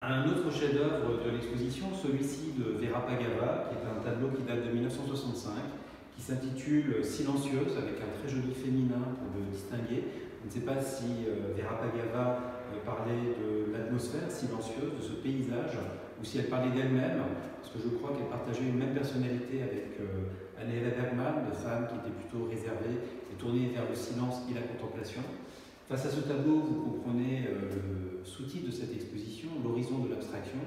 Un autre chef-d'œuvre de l'exposition, celui-ci de Vera Pagava, qui est un tableau qui date de 1965, qui s'intitule Silencieuse, avec un très joli féminin pour le distinguer. Je ne sais pas si Vera Pagava parlait de l'atmosphère silencieuse, de ce paysage, ou si elle parlait d'elle-même, parce que je crois qu'elle partageait une même personnalité avec Anne-Eva Bergman, de femme qui était plutôt réservée et tournée vers le silence et la contemplation. Face à ce tableau, vous comprenez le sous-titre de cette exposition, l'horizon de l'abstraction.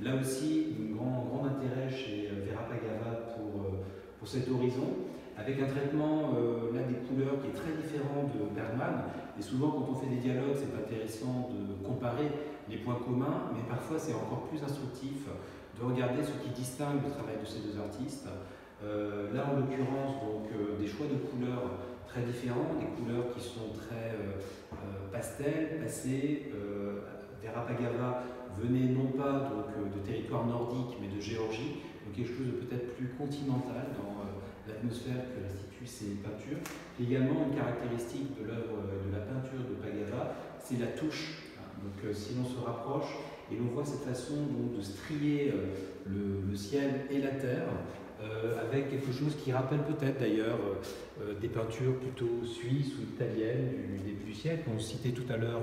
Là aussi, un grand intérêt chez Vera Pagava pour cet horizon, avec un traitement là des couleurs qui est très différent de Bergman. Et souvent, quand on fait des dialogues, c'est intéressant de comparer les points communs, mais parfois c'est encore plus instructif de regarder ce qui distingue le travail de ces deux artistes. Là, en l'occurrence, des choix de couleurs très différents, des couleurs qui sont très pastel, passées. Vera Pagava venait non pas de territoire nordique, mais de Géorgie, donc quelque chose de peut-être plus continental dans l'atmosphère que restituent ces peintures. Également, une caractéristique de l'œuvre de la peinture de Pagava, c'est la touche. Donc, si l'on se rapproche et l'on voit cette façon de strier le ciel et la terre, avec quelque chose qui rappelle peut-être d'ailleurs des peintures plutôt suisses ou italiennes du début du siècle. On citait tout à l'heure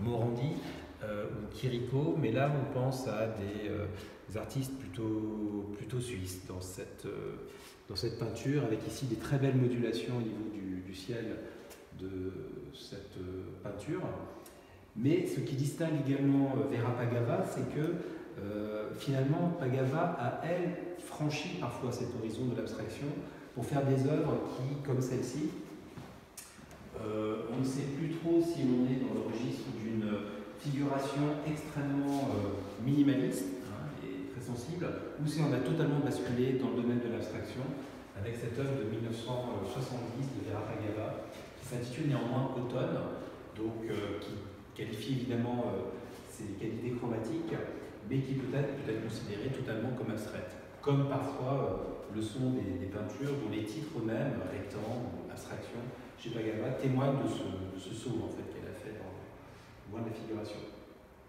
Morandi ou Chirico, mais là on pense à des artistes plutôt suisses dans cette peinture, avec ici des très belles modulations au niveau du ciel de cette peinture. Mais ce qui distingue également Vera Pagava, c'est que finalement, Pagava a, elle, franchi parfois cet horizon de l'abstraction pour faire des œuvres qui, comme celle-ci, on ne sait plus trop si on est dans le registre d'une figuration extrêmement minimaliste et très sensible, ou si on a totalement basculé dans le domaine de l'abstraction avec cette œuvre de 1970 de Vera Pagava, qui s'intitule néanmoins Automne, donc qui qualifie évidemment ses qualités chromatiques, mais qui peut être considérée totalement comme abstraite, comme parfois le sont des peintures dont les titres eux-mêmes, rectangle, abstraction, chez Pagava, témoignent de ce saut en fait, qu'elle a fait dans le loin de la figuration.